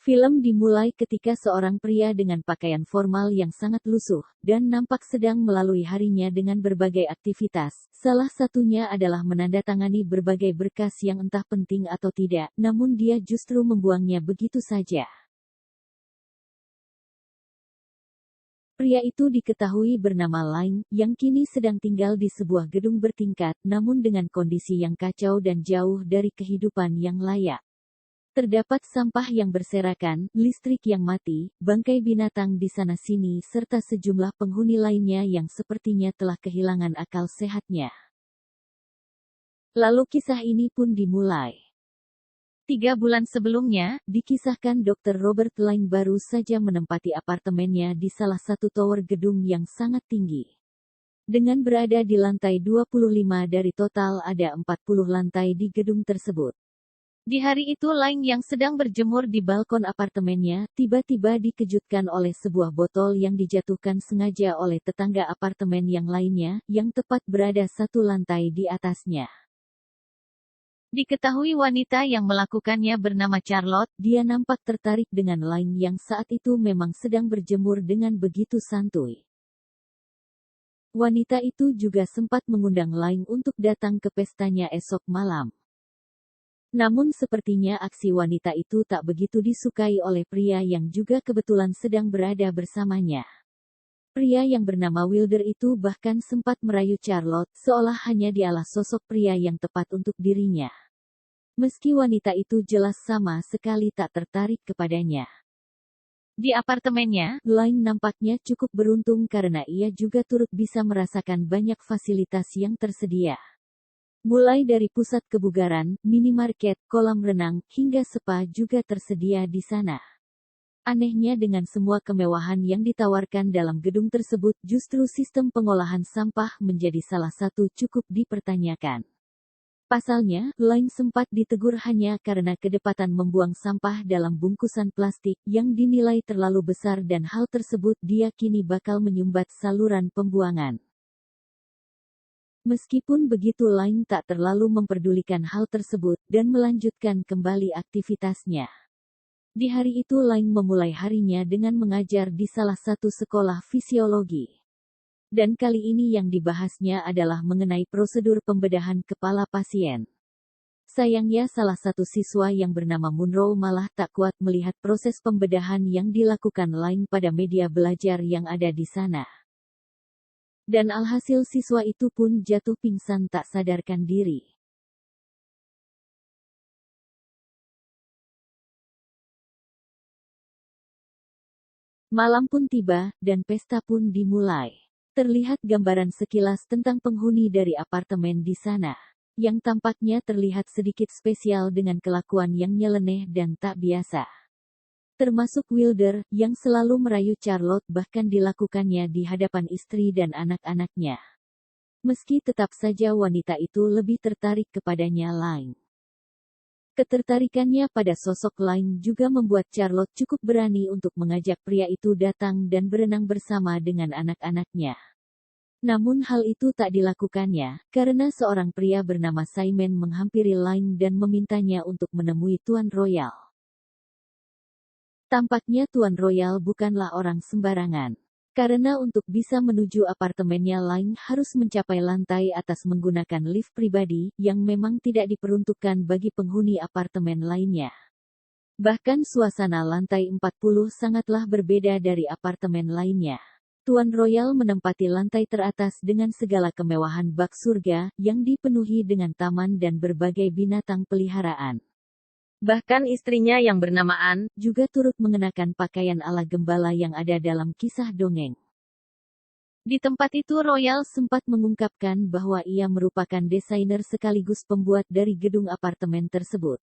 Film dimulai ketika seorang pria dengan pakaian formal yang sangat lusuh, dan nampak sedang melalui harinya dengan berbagai aktivitas. Salah satunya adalah menandatangani berbagai berkas yang entah penting atau tidak, namun dia justru membuangnya begitu saja. Pria itu diketahui bernama Line, yang kini sedang tinggal di sebuah gedung bertingkat, namun dengan kondisi yang kacau dan jauh dari kehidupan yang layak. Terdapat sampah yang berserakan, listrik yang mati, bangkai binatang di sana-sini serta sejumlah penghuni lainnya yang sepertinya telah kehilangan akal sehatnya. Lalu kisah ini pun dimulai. 3 bulan sebelumnya, dikisahkan Dr. Robert Line baru saja menempati apartemennya di salah satu tower gedung yang sangat tinggi. Dengan berada di lantai 25 dari total ada 40 lantai di gedung tersebut. Di hari itu Line yang sedang berjemur di balkon apartemennya, tiba-tiba dikejutkan oleh sebuah botol yang dijatuhkan sengaja oleh tetangga apartemen yang lainnya, yang tepat berada satu lantai di atasnya. Diketahui wanita yang melakukannya bernama Charlotte, dia nampak tertarik dengan Line yang saat itu memang sedang berjemur dengan begitu santuy. Wanita itu juga sempat mengundang Line untuk datang ke pestanya esok malam. Namun sepertinya aksi wanita itu tak begitu disukai oleh pria yang juga kebetulan sedang berada bersamanya. Pria yang bernama Wilder itu bahkan sempat merayu Charlotte, seolah hanya dialah sosok pria yang tepat untuk dirinya. Meski wanita itu jelas sama sekali tak tertarik kepadanya. Di apartemennya, Line nampaknya cukup beruntung karena ia juga turut bisa merasakan banyak fasilitas yang tersedia. Mulai dari pusat kebugaran, minimarket, kolam renang, hingga spa juga tersedia di sana. Anehnya dengan semua kemewahan yang ditawarkan dalam gedung tersebut, justru sistem pengolahan sampah menjadi salah satu cukup dipertanyakan. Pasalnya, Line sempat ditegur hanya karena kedapatan membuang sampah dalam bungkusan plastik yang dinilai terlalu besar dan hal tersebut diyakini bakal menyumbat saluran pembuangan. Meskipun begitu Line tak terlalu memperdulikan hal tersebut, dan melanjutkan kembali aktivitasnya. Di hari itu Line memulai harinya dengan mengajar di salah satu sekolah fisiologi. Dan kali ini yang dibahasnya adalah mengenai prosedur pembedahan kepala pasien. Sayangnya salah satu siswa yang bernama Munro malah tak kuat melihat proses pembedahan yang dilakukan Line pada media belajar yang ada di sana. Dan alhasil siswa itu pun jatuh pingsan tak sadarkan diri. Malam pun tiba, dan pesta pun dimulai. Terlihat gambaran sekilas tentang penghuni dari apartemen di sana, yang tampaknya terlihat sedikit spesial dengan kelakuan yang nyeleneh dan tak biasa. Termasuk Wilder, yang selalu merayu Charlotte bahkan dilakukannya di hadapan istri dan anak-anaknya. Meski tetap saja wanita itu lebih tertarik kepadanya Line. Ketertarikannya pada sosok Line juga membuat Charlotte cukup berani untuk mengajak pria itu datang dan berenang bersama dengan anak-anaknya. Namun hal itu tak dilakukannya, karena seorang pria bernama Simon menghampiri Line dan memintanya untuk menemui Tuan Royal. Tampaknya Tuan Royal bukanlah orang sembarangan. Karena untuk bisa menuju apartemennya Line harus mencapai lantai atas menggunakan lift pribadi, yang memang tidak diperuntukkan bagi penghuni apartemen lainnya. Bahkan suasana lantai 40 sangatlah berbeda dari apartemen lainnya. Tuan Royal menempati lantai teratas dengan segala kemewahan bak surga, yang dipenuhi dengan taman dan berbagai binatang peliharaan. Bahkan istrinya yang bernama Anne juga turut mengenakan pakaian ala gembala yang ada dalam kisah dongeng. Di tempat itu Royal sempat mengungkapkan bahwa ia merupakan desainer sekaligus pembuat dari gedung apartemen tersebut.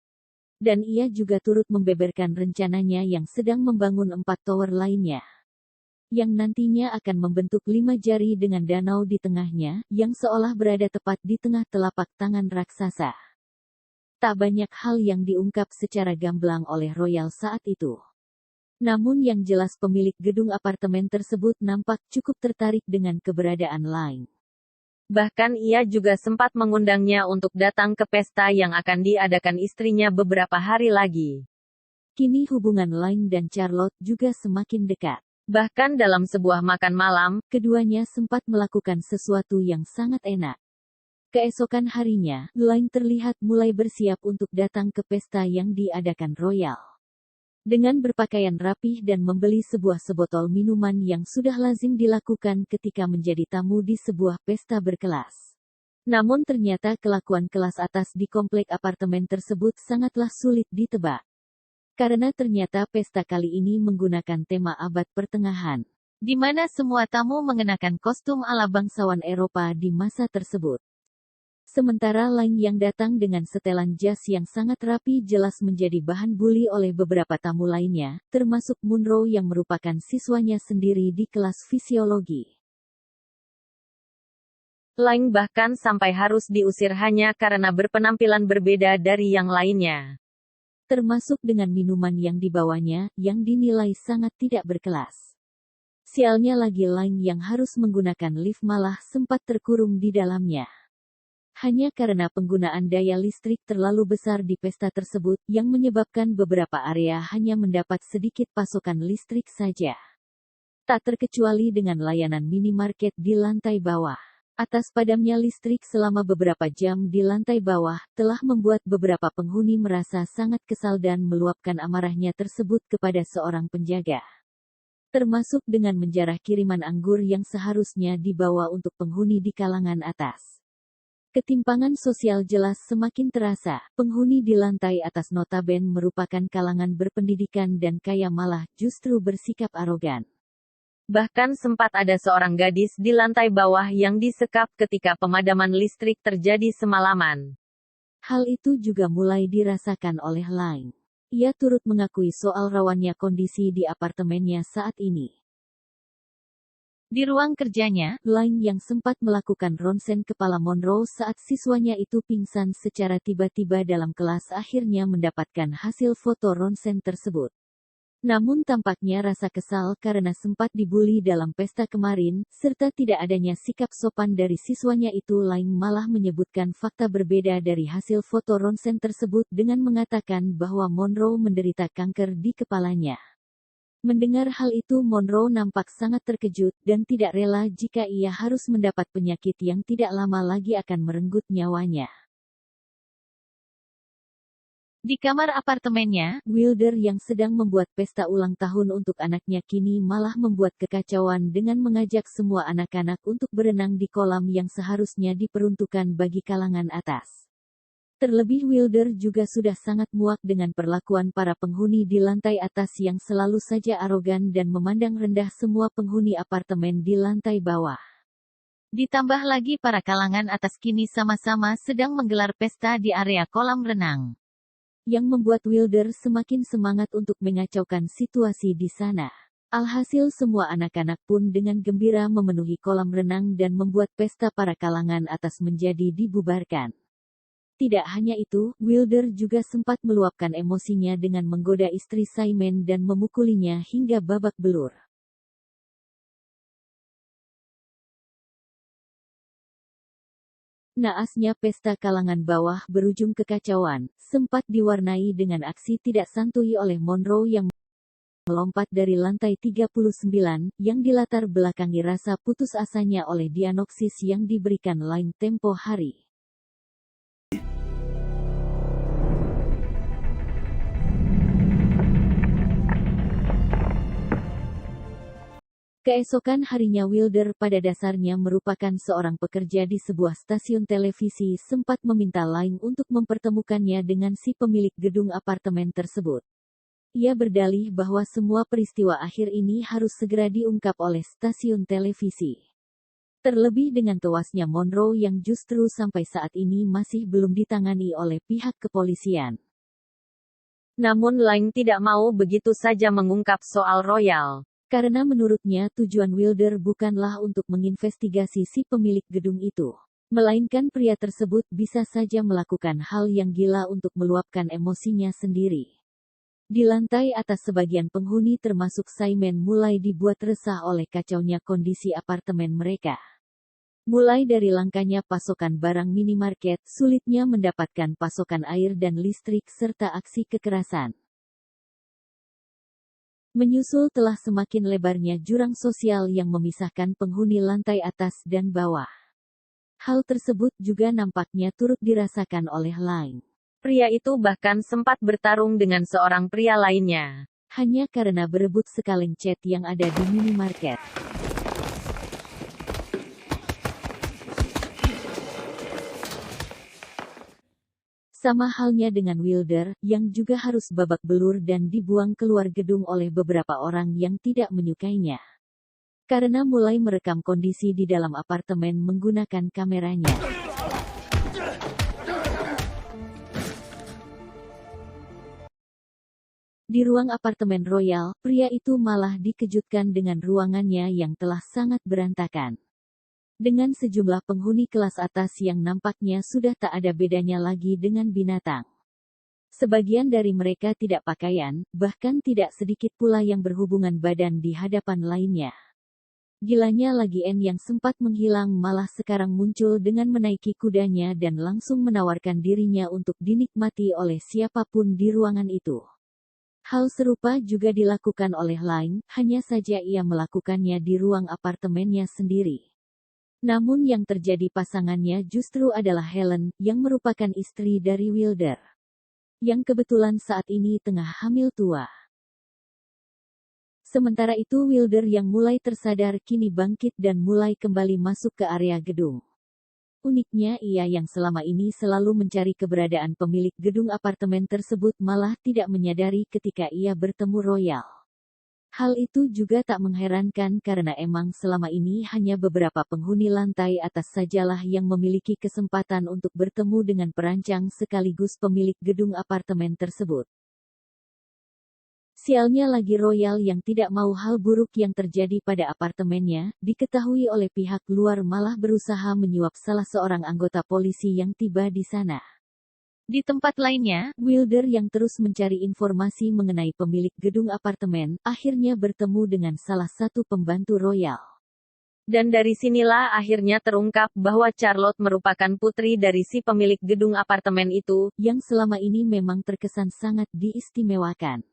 Dan ia juga turut membeberkan rencananya yang sedang membangun 4 tower lainnya. Yang nantinya akan membentuk 5 jari dengan danau di tengahnya, yang seolah berada tepat di tengah telapak tangan raksasa. Tak banyak hal yang diungkap secara gamblang oleh Royal saat itu. Namun yang jelas pemilik gedung apartemen tersebut nampak cukup tertarik dengan keberadaan Line. Bahkan ia juga sempat mengundangnya untuk datang ke pesta yang akan diadakan istrinya beberapa hari lagi. Kini hubungan Line dan Charlotte juga semakin dekat. Bahkan dalam sebuah makan malam, keduanya sempat melakukan sesuatu yang sangat enak. Keesokan harinya, Line terlihat mulai bersiap untuk datang ke pesta yang diadakan Royal. Dengan berpakaian rapih dan membeli sebuah sebotol minuman yang sudah lazim dilakukan ketika menjadi tamu di sebuah pesta berkelas. Namun ternyata kelakuan kelas atas di komplek apartemen tersebut sangatlah sulit ditebak. Karena ternyata pesta kali ini menggunakan tema abad pertengahan, di mana semua tamu mengenakan kostum ala bangsawan Eropa di masa tersebut. Sementara Line yang datang dengan setelan jas yang sangat rapi jelas menjadi bahan bully oleh beberapa tamu lainnya, termasuk Munro yang merupakan siswanya sendiri di kelas fisiologi. Line bahkan sampai harus diusir hanya karena berpenampilan berbeda dari yang lainnya. Termasuk dengan minuman yang dibawanya, yang dinilai sangat tidak berkelas. Sialnya lagi Line yang harus menggunakan lift malah sempat terkurung di dalamnya. Hanya karena penggunaan daya listrik terlalu besar di pesta tersebut, yang menyebabkan beberapa area hanya mendapat sedikit pasokan listrik saja. Tak terkecuali dengan layanan minimarket di lantai bawah. Atas padamnya listrik selama beberapa jam di lantai bawah, telah membuat beberapa penghuni merasa sangat kesal dan meluapkan amarahnya tersebut kepada seorang penjaga. Termasuk dengan menjarah kiriman anggur yang seharusnya dibawa untuk penghuni di kalangan atas. Ketimpangan sosial jelas semakin terasa, penghuni di lantai atas notaben merupakan kalangan berpendidikan dan kaya malah justru bersikap arogan. Bahkan sempat ada seorang gadis di lantai bawah yang disekap ketika pemadaman listrik terjadi semalaman. Hal itu juga mulai dirasakan oleh Line. Ia turut mengakui soal rawannya kondisi di apartemennya saat ini. Di ruang kerjanya, Line yang sempat melakukan ronsen kepala Monroe saat siswanya itu pingsan secara tiba-tiba dalam kelas akhirnya mendapatkan hasil foto ronsen tersebut. Namun tampaknya rasa kesal karena sempat dibully dalam pesta kemarin, serta tidak adanya sikap sopan dari siswanya itu Line malah menyebutkan fakta berbeda dari hasil foto ronsen tersebut dengan mengatakan bahwa Monroe menderita kanker di kepalanya. Mendengar hal itu Monroe nampak sangat terkejut dan tidak rela jika ia harus mendapat penyakit yang tidak lama lagi akan merenggut nyawanya. Di kamar apartemennya, Wilder yang sedang membuat pesta ulang tahun untuk anaknya kini malah membuat kekacauan dengan mengajak semua anak-anak untuk berenang di kolam yang seharusnya diperuntukkan bagi kalangan atas. Terlebih Wilder juga sudah sangat muak dengan perlakuan para penghuni di lantai atas yang selalu saja arogan dan memandang rendah semua penghuni apartemen di lantai bawah. Ditambah lagi para kalangan atas kini sama-sama sedang menggelar pesta di area kolam renang, yang membuat Wilder semakin semangat untuk mengacaukan situasi di sana. Alhasil semua anak-anak pun dengan gembira memenuhi kolam renang dan membuat pesta para kalangan atas menjadi dibubarkan. Tidak hanya itu, Wilder juga sempat meluapkan emosinya dengan menggoda istri Simon dan memukulinya hingga babak belur. Naasnya pesta kalangan bawah berujung kekacauan, sempat diwarnai dengan aksi tidak santuy oleh Monroe yang melompat dari lantai 39, yang dilatar belakangi rasa putus asanya oleh diagnosis yang diberikan Line tempo hari. Keesokan harinya Wilder pada dasarnya merupakan seorang pekerja di sebuah stasiun televisi sempat meminta Line untuk mempertemukannya dengan si pemilik gedung apartemen tersebut. Ia berdalih bahwa semua peristiwa akhir ini harus segera diungkap oleh stasiun televisi. Terlebih dengan tewasnya Monroe yang justru sampai saat ini masih belum ditangani oleh pihak kepolisian. Namun Line tidak mau begitu saja mengungkap soal Royal. Karena menurutnya tujuan Wilder bukanlah untuk menginvestigasi si pemilik gedung itu, melainkan pria tersebut bisa saja melakukan hal yang gila untuk meluapkan emosinya sendiri. Di lantai atas sebagian penghuni termasuk Simon mulai dibuat resah oleh kacaunya kondisi apartemen mereka. Mulai dari langkanya pasokan barang minimarket, sulitnya mendapatkan pasokan air dan listrik serta aksi kekerasan. Menyusul telah semakin lebarnya jurang sosial yang memisahkan penghuni lantai atas dan bawah. Hal tersebut juga nampaknya turut dirasakan oleh Line. Pria itu bahkan sempat bertarung dengan seorang pria lainnya. Hanya karena berebut sekaleng cat yang ada di minimarket. Sama halnya dengan Wilder, yang juga harus babak belur dan dibuang keluar gedung oleh beberapa orang yang tidak menyukainya. Karena mulai merekam kondisi di dalam apartemen menggunakan kameranya. Di ruang apartemen Royal, pria itu malah dikejutkan dengan ruangannya yang telah sangat berantakan. Dengan sejumlah penghuni kelas atas yang nampaknya sudah tak ada bedanya lagi dengan binatang. Sebagian dari mereka tidak pakaian, bahkan tidak sedikit pula yang berhubungan badan di hadapan lainnya. Gilanya lagi N yang sempat menghilang malah sekarang muncul dengan menaiki kudanya dan langsung menawarkan dirinya untuk dinikmati oleh siapapun di ruangan itu. Hal serupa juga dilakukan oleh Line, hanya saja ia melakukannya di ruang apartemennya sendiri. Namun yang terjadi pasangannya justru adalah Helen, yang merupakan istri dari Wilder. Yang kebetulan saat ini tengah hamil tua. Sementara itu Wilder yang mulai tersadar kini bangkit dan mulai kembali masuk ke area gedung. Uniknya ia yang selama ini selalu mencari keberadaan pemilik gedung apartemen tersebut malah tidak menyadari ketika ia bertemu Royal. Hal itu juga tak mengherankan karena emang selama ini hanya beberapa penghuni lantai atas sajalah yang memiliki kesempatan untuk bertemu dengan perancang sekaligus pemilik gedung apartemen tersebut. Sialnya lagi Royal yang tidak mau hal buruk yang terjadi pada apartemennya, diketahui oleh pihak luar malah berusaha menyuap salah seorang anggota polisi yang tiba di sana. Di tempat lainnya, Wilder yang terus mencari informasi mengenai pemilik gedung apartemen, akhirnya bertemu dengan salah satu pembantu Royal. Dan dari sinilah akhirnya terungkap bahwa Charlotte merupakan putri dari si pemilik gedung apartemen itu, yang selama ini memang terkesan sangat diistimewakan.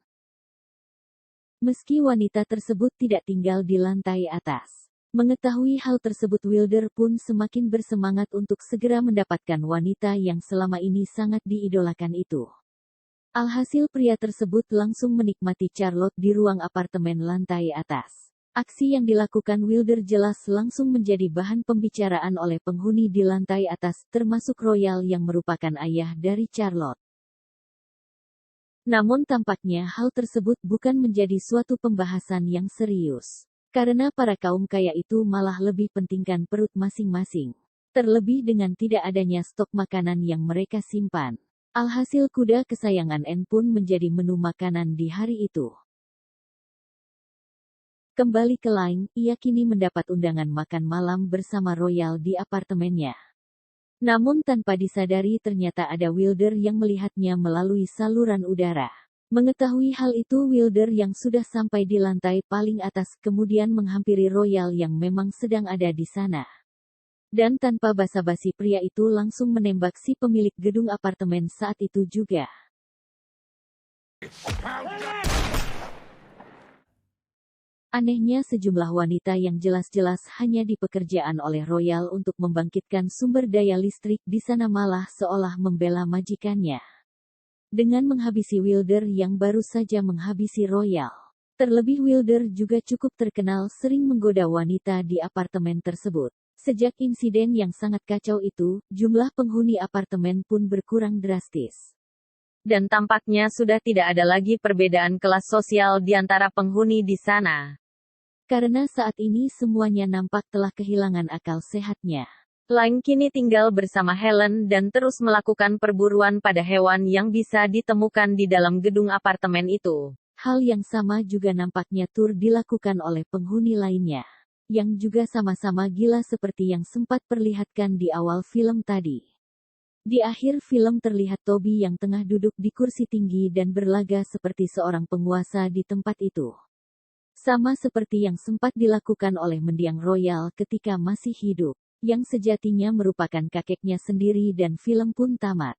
Meski wanita tersebut tidak tinggal di lantai atas. Mengetahui hal tersebut Wilder pun semakin bersemangat untuk segera mendapatkan wanita yang selama ini sangat diidolakan itu. Alhasil pria tersebut langsung menikmati Charlotte di ruang apartemen lantai atas. Aksi yang dilakukan Wilder jelas langsung menjadi bahan pembicaraan oleh penghuni di lantai atas, termasuk Royal yang merupakan ayah dari Charlotte. Namun tampaknya hal tersebut bukan menjadi suatu pembahasan yang serius. Karena para kaum kaya itu malah lebih pentingkan perut masing-masing. Terlebih dengan tidak adanya stok makanan yang mereka simpan. Alhasil kuda kesayangan N pun menjadi menu makanan di hari itu. Kembali ke Line, ia kini mendapat undangan makan malam bersama Royal di apartemennya. Namun tanpa disadari ternyata ada Wilder yang melihatnya melalui saluran udara. Mengetahui hal itu Wilder yang sudah sampai di lantai paling atas kemudian menghampiri Royal yang memang sedang ada di sana. Dan tanpa basa-basi pria itu langsung menembak si pemilik gedung apartemen saat itu juga. Anehnya sejumlah wanita yang jelas-jelas hanya di pekerjaan oleh Royal untuk membangkitkan sumber daya listrik di sana malah seolah membela majikannya. Dengan menghabisi Wilder yang baru saja menghabisi Royal. Terlebih Wilder juga cukup terkenal sering menggoda wanita di apartemen tersebut. Sejak insiden yang sangat kacau itu, jumlah penghuni apartemen pun berkurang drastis. Dan tampaknya sudah tidak ada lagi perbedaan kelas sosial di antara penghuni di sana. Karena saat ini semuanya nampak telah kehilangan akal sehatnya. Line kini tinggal bersama Helen dan terus melakukan perburuan pada hewan yang bisa ditemukan di dalam gedung apartemen itu. Hal yang sama juga nampaknya tur dilakukan oleh penghuni lainnya. Yang juga sama-sama gila seperti yang sempat perlihatkan di awal film tadi. Di akhir film terlihat Toby yang tengah duduk di kursi tinggi dan berlaga seperti seorang penguasa di tempat itu. Sama seperti yang sempat dilakukan oleh mendiang Royal ketika masih hidup. Yang sejatinya merupakan kakeknya sendiri dan film pun tamat.